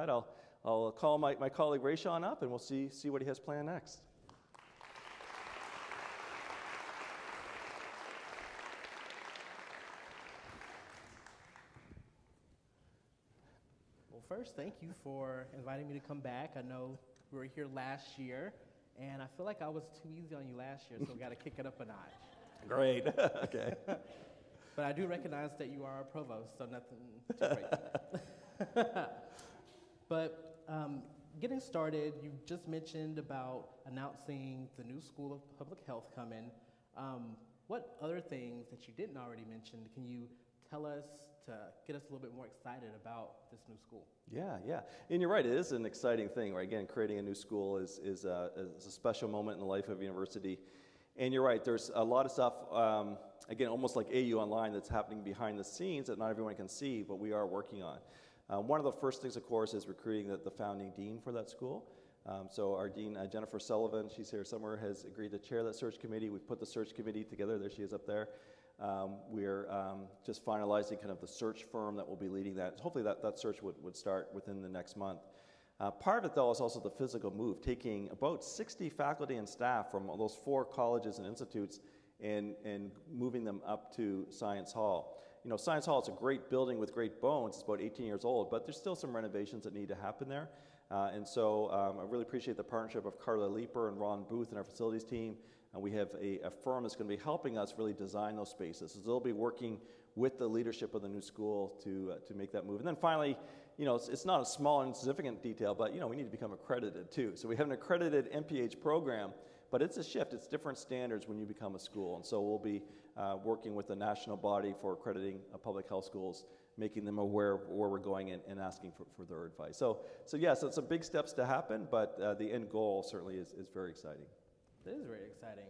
that, I'll call my colleague Raysean up, and we'll see what he has planned next. Well, first, thank you for inviting me to come back. I know we were here last year, and I feel like I was too easy on you last year, so we got to kick it up a notch. Great. Okay. But I do recognize that you are our provost, so nothing to break. But getting started, you just mentioned about announcing the new School of Public Health coming. What other things that you didn't already mention can you tell us to get us a little bit more excited about this new school? Yeah. And you're right, it is an exciting thing, right? Again, creating a new school is a special moment in the life of a university. And you're right, there's a lot of stuff, again, almost like AU Online, that's happening behind the scenes that not everyone can see, but we are working on. One of the first things, of course, is recruiting the founding dean for that school. So our dean, Jennifer Sullivan, she's here somewhere, has agreed to chair that search committee. We've put the search committee together. There she is up there. We're just finalizing kind of the search firm that will be leading that. Hopefully that search would start within the next month. Part of it, though, is also the physical move, taking about 60 faculty and staff from those 4 colleges and institutes and moving them up to Science Hall. You know, Science Hall is a great building with great bones. It's about 18 years old, but there's still some renovations that need to happen there. And so I really appreciate the partnership of Carla Leeper and Ron Booth and our facilities team. And we have a firm that's going to be helping us really design those spaces. So they'll be working with the leadership of the new school to make that move. And then finally, you know, it's not a small and insignificant detail, but, you know, we need to become accredited too. So we have an accredited MPH program, but it's a shift. It's different standards when you become a school. And so we'll be working with the national body for accrediting public health schools, making them aware of where we're going and asking for their advice. So yes, it's some big steps to happen, but the end goal certainly is very exciting. It is very exciting.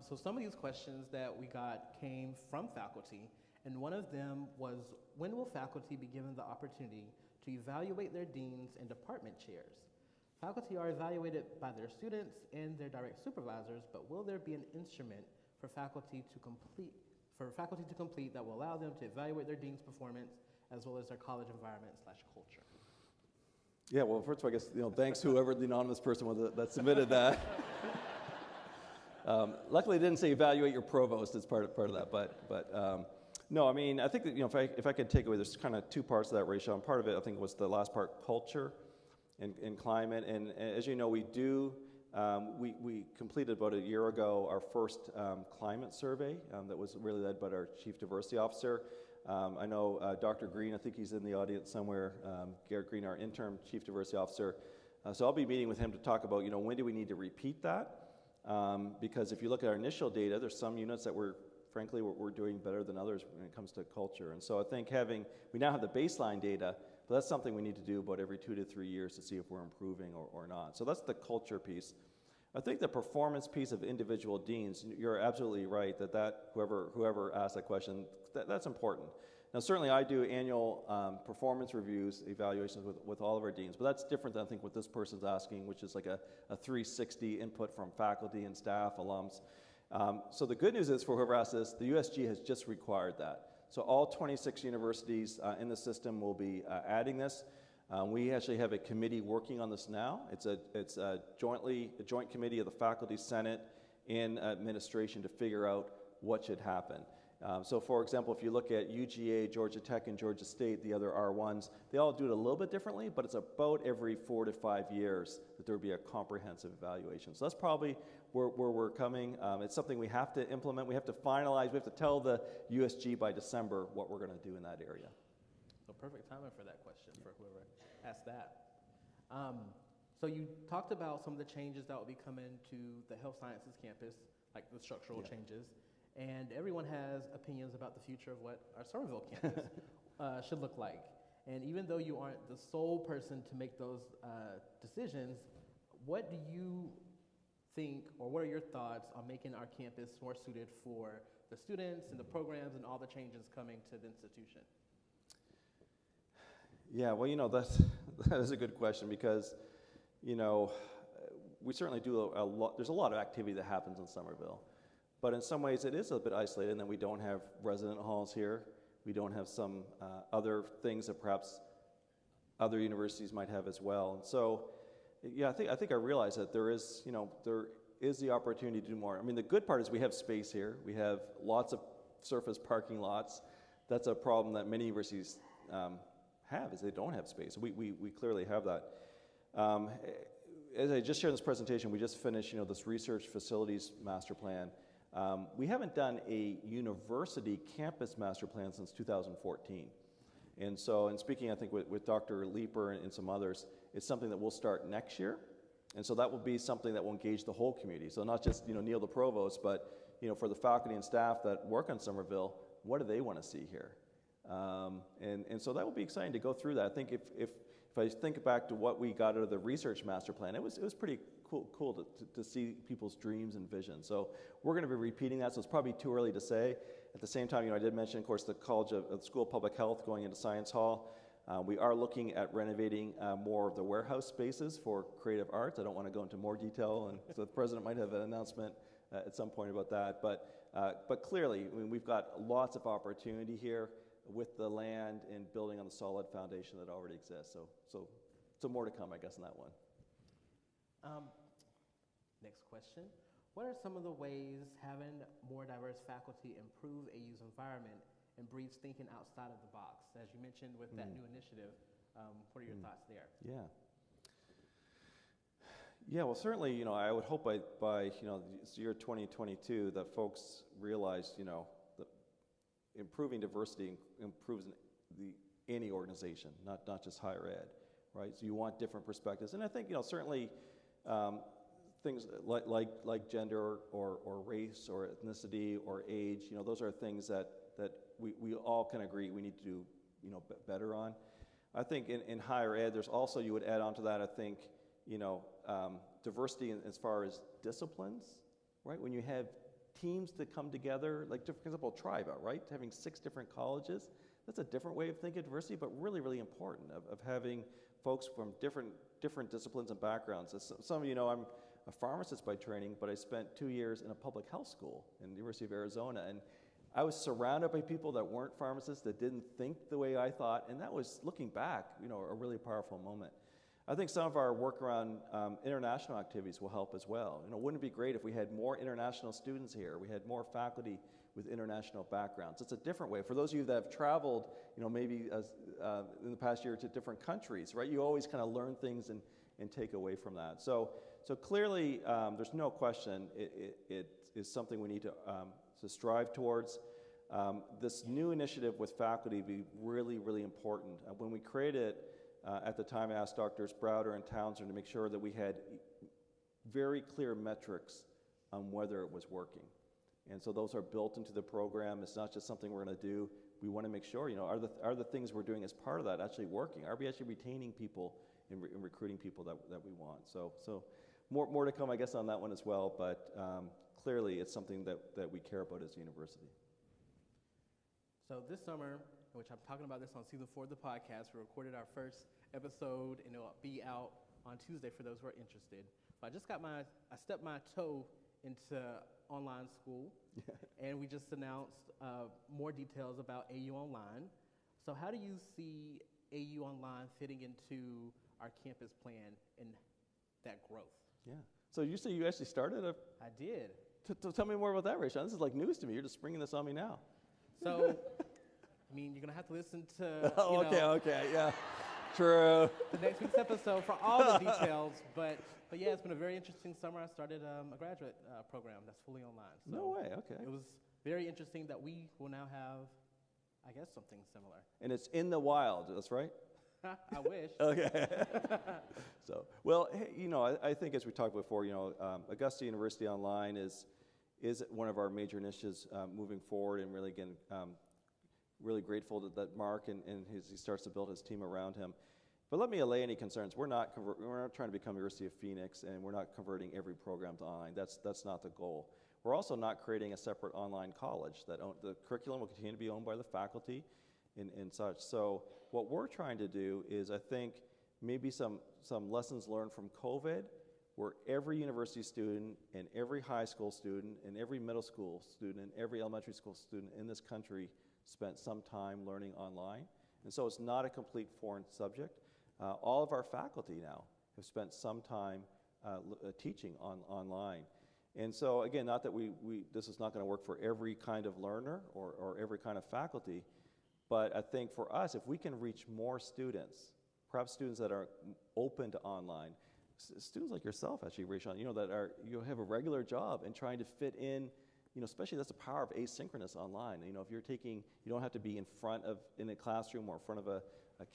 So some of these questions that we got came from faculty, and one of them was, when will faculty be given the opportunity to evaluate their deans and department chairs? Faculty are evaluated by their students and their direct supervisors, but will there be an instrument for faculty to complete that will allow them to evaluate their dean's performance as well as their college environment / culture? Yeah, well, first of all, I guess, you know, thanks whoever the anonymous person was that submitted that. Luckily, it didn't say evaluate your provost as part of that, but no, I mean, I think that, you know, if I could take away, there's kind of 2 parts to that, Raysean. Part of it, I think, was the last part, culture and climate. And as you know, we completed about a year ago our first climate survey that was really led by our Chief Diversity Officer. I know Dr. Green, I think he's in the audience somewhere, Garrett Green, our interim Chief Diversity Officer. So I'll be meeting with him to talk about, you know, when do we need to repeat that? Because if you look at our initial data, there's some units that we're doing better than others when it comes to culture. And so I think we now have the baseline data, but that's something we need to do about every 2 to 3 years to see if we're improving or not. So that's the culture piece. I think the performance piece of individual deans, you're absolutely right that whoever asked that question, that's important. Now, certainly I do annual performance reviews, evaluations with all of our deans, but that's different than I think what this person's asking, which is like a 360 input from faculty and staff, alums. So the good news is, for whoever asked this, the USG has just required that. So all 26 universities in the system will be adding this. We actually have a committee working on this now. It's a joint committee of the faculty, senate, and administration to figure out what should happen. So for example, if you look at UGA, Georgia Tech, and Georgia State, the other R1s, they all do it a little bit differently, but it's about every 4 to 5 years that there will be a comprehensive evaluation. So that's probably where we're coming. It's something we have to implement. We have to finalize. We have to tell the USG by December what we're going to do in that area. So perfect timing for that question for whoever asked that. So you talked about some of the changes that will be coming to the health sciences campus, like the structural changes. And everyone has opinions about the future of what our Somerville campus should look like. And even though you aren't the sole person to make those decisions, what do you think, or what are your thoughts on making our campus more suited for the students and the programs and all the changes coming to the institution? Yeah, well, you know, that is a good question because, you know, we certainly do a lot. There's a lot of activity that happens in Somerville. But in some ways, it is a bit isolated in that we don't have resident halls here. We don't have some other things that perhaps other universities might have as well. And so, yeah, I think I realize that there is the opportunity to do more. I mean, the good part is we have space here. We have lots of surface parking lots. That's a problem that many universities have, is they don't have space. We clearly have that. As I just shared in this presentation, we just finished this research facilities master plan. We haven't done a university campus master plan since 2014. And so, in speaking, I think, with Dr. Leeper and some others, it's something that we'll start next year. And so that will be something that will engage the whole community. So not just, Neil the provost, but, for the faculty and staff that work on Somerville, what do they want to see here? And so that will be exciting to go through that. I think if I think back to what we got out of the research master plan, it was pretty cool to see people's dreams and visions. So we're going to be repeating that, so it's probably too early to say. At the same time, I did mention, of course, the School of Public Health going into Science Hall. We are looking at renovating more of the warehouse spaces for creative arts. I don't want to go into more detail, and so the president might have an announcement at some point about that. But clearly, I mean, we've got lots of opportunity here with the land and building on the solid foundation that already exists. So more to come, I guess, on that one. Next question. What are some of the ways having more diverse faculty improve AU's environment and breeds thinking outside of the box? As you mentioned with that new initiative, what are your thoughts there? Yeah, well, certainly, I would hope by this year 2022 that folks realize, that improving diversity improves any organization, not just higher ed, right? So you want different perspectives. And I think, certainly things like gender or race or ethnicity or age, those are things that we all can agree we need to do, better on. I think in higher ed, there's also, you would add on to that, I think, diversity as far as disciplines, right? When you have teams that come together, like, for example, TRIBA, right? Having 6 different colleges, that's a different way of thinking of diversity, but really, really important, of having folks from different disciplines and backgrounds. As some of you know, I'm a pharmacist by training, but I spent 2 years in a public health school in the University of Arizona, and I was surrounded by people that weren't pharmacists, that didn't think the way I thought, and that was, looking back, a really powerful moment. I think some of our work around international activities will help as well. Wouldn't it be great if we had more international students here? We had more faculty with international backgrounds. It's a different way. For those of you that have traveled, maybe in the past year to different countries, right? You always kind of learn things and take away from that. So clearly, there's no question it is something we need to strive towards. This new initiative with faculty will be really, really important. When we created it, at the time, I asked Drs. Browder and Townsend to make sure that we had very clear metrics on whether it was working. And so those are built into the program. It's not just something we're going to do. We want to make sure, are the things we're doing as part of that actually working? Are we actually retaining people and recruiting people that we want? So more to come, I guess, on that one as well. But clearly, it's something that we care about as a university. So this summer, which I'm talking about this on season 4 of the podcast, we recorded our first episode, and it'll be out on Tuesday for those who are interested. So I stepped my toe into online school, and we just announced more details about AU Online. So how do you see AU Online fitting into our campus plan and that growth? Yeah. So you say you actually started I did. Tell me more about that, Raysean. This is like news to me. You're just springing this on me now. So, you're going to have to listen to, Okay, yeah. True. the next week's episode for all the details. But yeah, it's been a very interesting summer. I started a graduate program that's fully online. So no way, okay. It was very interesting that we will now have, I guess, something similar. And it's in the wild, that's right? I wish. Okay. So, well, hey, I think as we talked before, Augusta University Online is one of our major initiatives moving forward, and really, again, really grateful that Mark and he starts to build his team around him. But let me allay any concerns. We're not trying to become University of Phoenix, and we're not converting every program to online. That's not the goal. We're also not creating a separate online college. The curriculum will continue to be owned by the faculty and such. So what we're trying to do is, I think, maybe some lessons learned from COVID, where every university student and every high school student and every middle school student and every elementary school student in this country spent some time learning online. And so it's not a complete foreign subject. All of our faculty now have spent some time teaching online. And so again, not that this is not going to work for every kind of learner or every kind of faculty, but I think for us, if we can reach more students, perhaps students that are open to online, students like yourself actually, Raysean, that you have a regular job and trying to fit in, especially that's the power of asynchronous online. If you're you don't have to be in a classroom or in front of a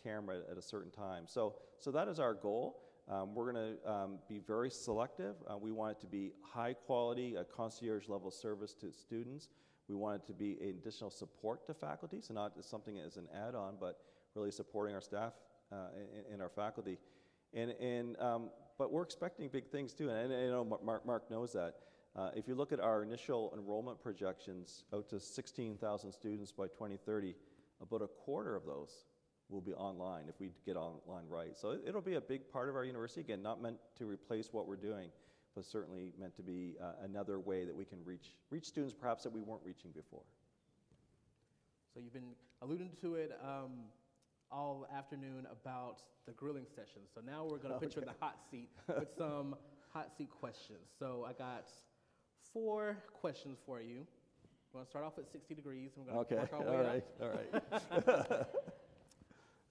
camera at a certain time. So that is our goal. We're going to be very selective. We want it to be high quality, a concierge level service to students. We want it to be an additional support to faculty, so not something as an add-on, but really supporting our staff and our faculty. But we're expecting big things too, and I know Mark knows that. If you look at our initial enrollment projections out to 16,000 students by 2030, about a quarter of those will be online if we get online right. So it'll be a big part of our university. Again, not meant to replace what we're doing, but certainly meant to be another way that we can reach students perhaps that we weren't reaching before. So you've been alluding to it all afternoon about the grilling session. So now we're going to put you in the hot seat with some hot seat questions. So I got 4 questions for you. We're going to start off at 60 degrees. And we're going to work our way up. All right.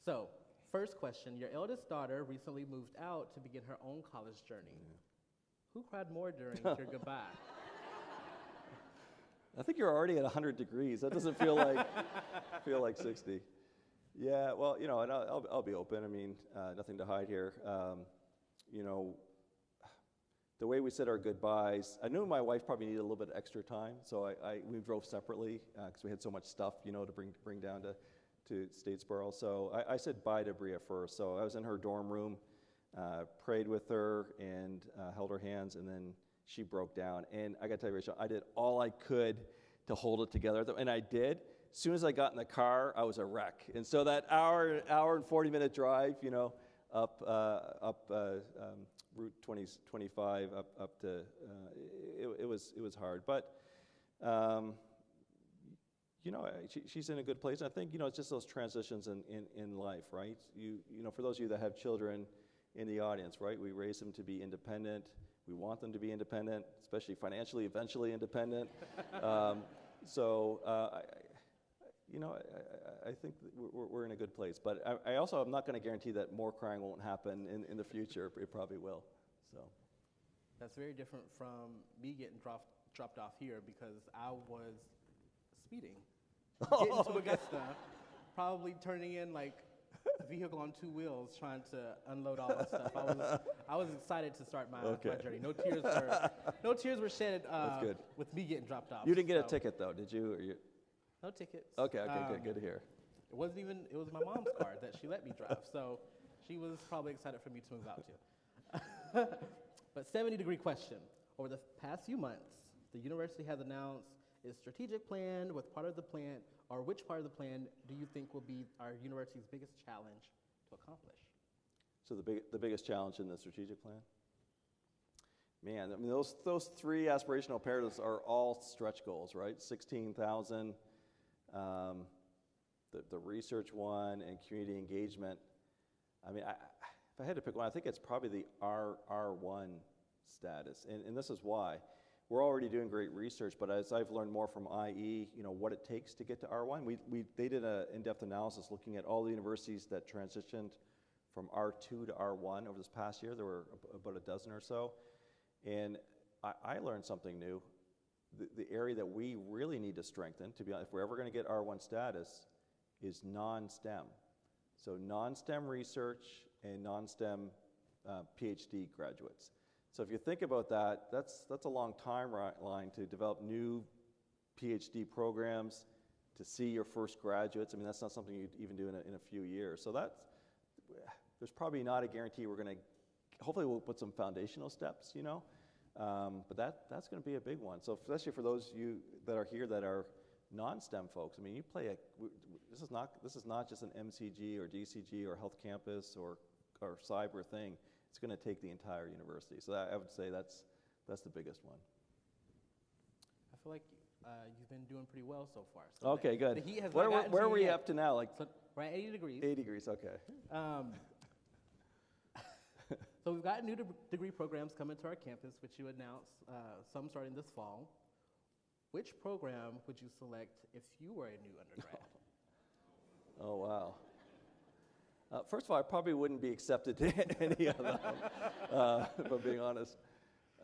So, first question. Your eldest daughter recently moved out to begin her own college journey. Yeah. Who cried more during your goodbye? I think you're already at 100 degrees. That doesn't feel like 60. Yeah, well, and I'll be open. I mean, nothing to hide here. The way we said our goodbyes, I knew my wife probably needed a little bit of extra time, so we drove separately because we had so much stuff, to bring down to Statesboro. So I said bye to Bria first. So I was in her dorm room, prayed with her, and held her hands, and then she broke down. And I got to tell you, Rachel, I did all I could to hold it together, and I did. As soon as I got in the car, I was a wreck. And so that hour and 40-minute drive, up Route 25 up to it was hard, but. She's in a good place. I think, it's just those transitions in life, right? For those of you that have children in the audience, right? We raise them to be independent. We want them to be independent, especially financially, eventually independent. I think we're in a good place. But I also am not going to guarantee that more crying won't happen in the future. It probably will. So that's very different from me getting dropped off here because I was speeding, getting to Augusta, probably turning in like a vehicle on 2 wheels, trying to unload all that stuff. I was excited to start my journey. No tears were shed with me getting dropped off. You didn't get a ticket though, did you? No tickets. Okay, good to hear. It was my mom's car that she let me drive, so she was probably excited for me to move out too. But 70-degree question. Over the past few months, the university has announced its strategic plan. Which part of the plan do you think will be our university's biggest challenge to accomplish? So the biggest challenge in the strategic plan? Man, I mean, those 3 aspirational imperatives are all stretch goals, right? 16,000, the research one, and community engagement. I mean, if I had to pick one, I think it's probably the R1 status, and this is why. We're already doing great research, but as I've learned more from IE, what it takes to get to R1, they did an in-depth analysis looking at all the universities that transitioned from R2 to R1 over this past year. There were about a dozen or so, and I learned something new. The area that we really need to strengthen, to be honest, if we're ever going to get R1 status, is non-STEM. So non-STEM research and non-STEM PhD graduates. So if you think about that, that's a long timeline to develop new PhD programs, to see your first graduates. I mean, that's not something you'd even do in a few years. So there's probably not a guarantee we're going to, hopefully we'll put some foundational steps, but that's going to be a big one. So especially for those of you that are here that are non-STEM folks, I mean, this is not just an MCG or DCG or health campus or cyber thing. It's going to take the entire university. So I would say that's the biggest one. I feel like you've been doing pretty well so far. So okay, good. The heat has where were you up to now? So we're at 80 degrees. 80 degrees, okay. So we've got new degree programs coming to our campus, which you announced, some starting this fall. Which program would you select if you were a new undergrad? Oh, wow. First of all, I probably wouldn't be accepted to any of them, if I'm being honest.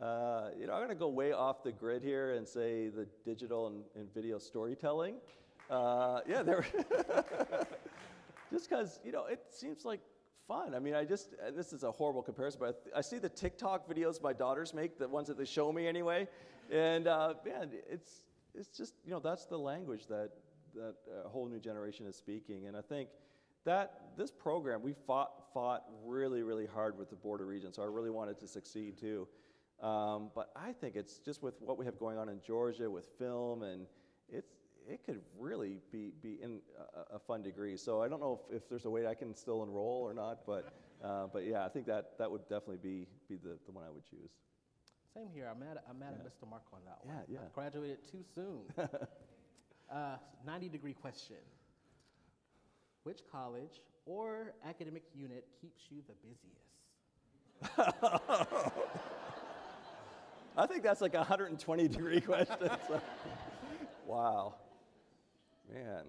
I'm going to go way off the grid here and say the digital and video storytelling. Yeah, just because, it seems like fun. I mean, this is a horrible comparison, but I see the TikTok videos my daughters make, the ones that they show me anyway, and man, it's just, that's the language that a whole new generation is speaking. And I think that this program, we fought really, really hard with the Board of Regents, so I really wanted to succeed too. But I think it's just with what we have going on in Georgia with film, and it could really be in a fun degree. So I don't know if there's a way I can still enroll or not, but yeah, I think that would definitely be the one I would choose. Same here. I'm mad at Mr. Mark on that one. Yeah. I graduated too soon. 90-degree question. Which college or academic unit keeps you the busiest? I think that's like a 120-degree question. So. Wow. Man.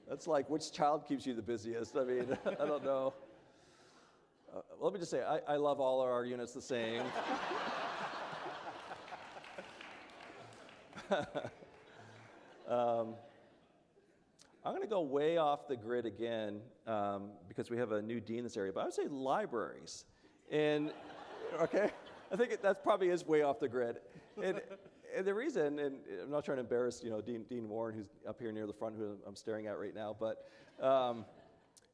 That's like, which child keeps you the busiest? I mean, I don't know. Let me just say, I love all of our units the same. I'm going to go way off the grid again because we have a new dean in this area, but I would say libraries. And, okay, I think that probably is way off the grid. And the reason, and I'm not trying to embarrass, Dean Warren, who's up here near the front, who I'm staring at right now, but,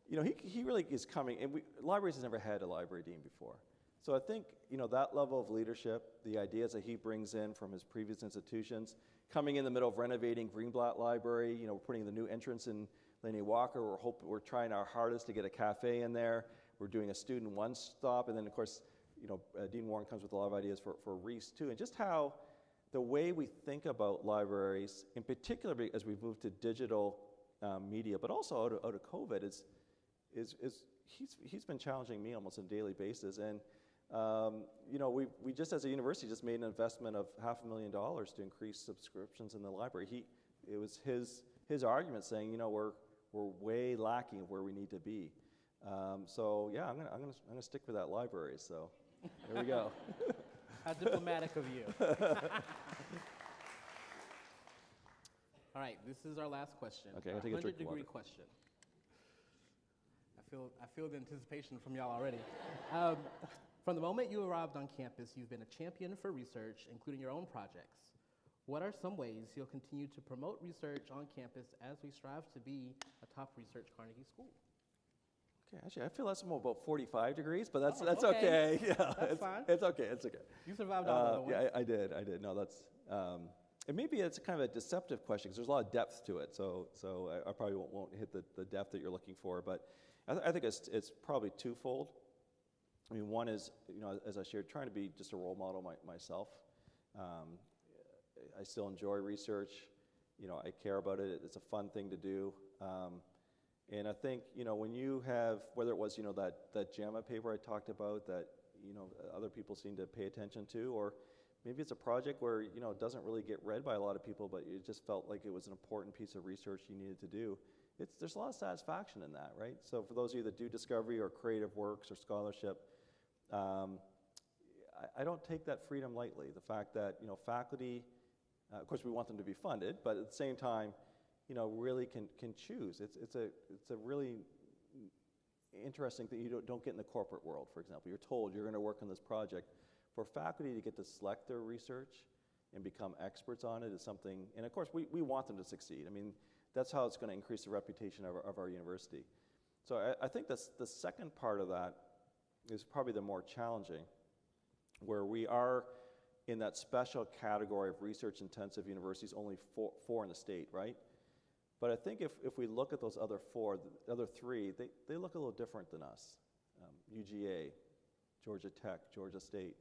he really is coming, and libraries has never had a library dean before. So I think, that level of leadership, the ideas that he brings in from his previous institutions, coming in the middle of renovating Greenblatt Library, we're putting the new entrance in Laney Walker, we're trying our hardest to get a cafe in there, we're doing a student one-stop, and then of course, Dean Warren comes with a lot of ideas for Reese too, and just how the way we think about libraries, in particular as we've moved to digital media, but also out of COVID, he's been challenging me almost on a daily basis. And we just as a university just made an investment of $500,000 to increase subscriptions in the library. It was his argument saying, we're way lacking of where we need to be. So yeah, I'm gonna stick with that library. So there we go. How diplomatic of you. All right, this is our last question. Okay, I'll take a drink of water. 100-degree question. I feel the anticipation from y'all already. From the moment you arrived on campus, you've been a champion for research, including your own projects. What are some ways you'll continue to promote research on campus as we strive to be a top research Carnegie school? Okay, actually, I feel that's more about 45 degrees, but that's okay. Yeah, that's fine. It's okay. You survived all the other ones. Yeah, I did. No, that's. And maybe it's kind of a deceptive question because there's a lot of depth to it. So I probably won't hit the depth that you're looking for, but I think it's probably twofold. I mean, one is, as I shared, trying to be just a role model myself. I still enjoy research. I care about it. It's a fun thing to do. And I think, when you have, whether it was, that JAMA paper I talked about that, other people seem to pay attention to, or maybe it's a project where, it doesn't really get read by a lot of people, but it just felt like it was an important piece of research you needed to do. There's a lot of satisfaction in that, right? So for those of you that do discovery or creative works or scholarship, I don't take that freedom lightly. The fact that, faculty, of course we want them to be funded, but at the same time, really can choose. It's a really interesting thing you don't get in the corporate world, for example. You're told you're going to work on this project. For faculty to get to select their research and become experts on it is something, and of course we want them to succeed. I mean, that's how it's going to increase the reputation of our university. So I think that's the second part of that is probably the more challenging, where we are in that special category of research-intensive universities, only four in the state, right? But I think if we look at those other four, the other three, they look a little different than us. UGA, Georgia Tech, Georgia State.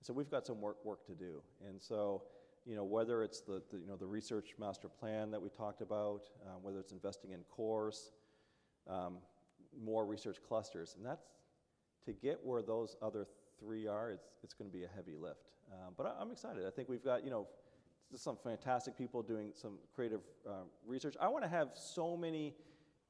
So we've got some work to do. And so, whether it's the research master plan that we talked about, whether it's investing in cores, more research clusters, and that's to get where those other three are, it's going to be a heavy lift. But I'm excited. I think we've got, just some fantastic people doing some creative research. I want to have so many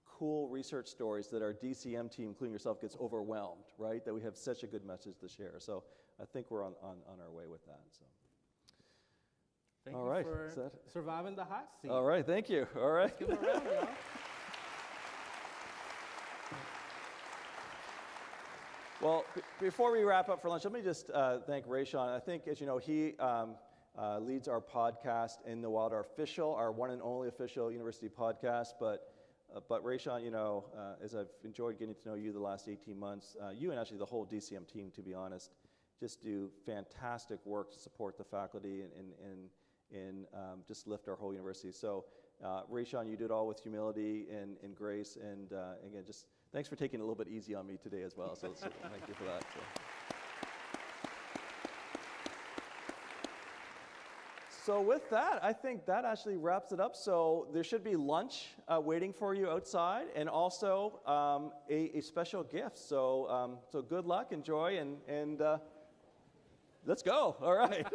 cool research stories that our DCM team, including yourself, gets overwhelmed, right? That we have such a good message to share. So I think we're on our way with that. So. Thank you for surviving the hot seat. All right, thank you. All right. Let's give him a round, y'all. Well, before we wrap up for lunch, let me just thank Raysean. I think, as you know, he leads our podcast in the Wild, our one and only official university podcast. But Raysean, as I've enjoyed getting to know you the last 18 months, you and actually the whole DCM team, to be honest, just do fantastic work to support the faculty and just lift our whole university. So, Raysean, you did all with humility and grace, and again, just thanks for taking it a little bit easy on me today as well. So thank you for that. So with that, I think that actually wraps it up. So there should be lunch waiting for you outside, and also a special gift. So good luck, enjoy, and let's go. All right.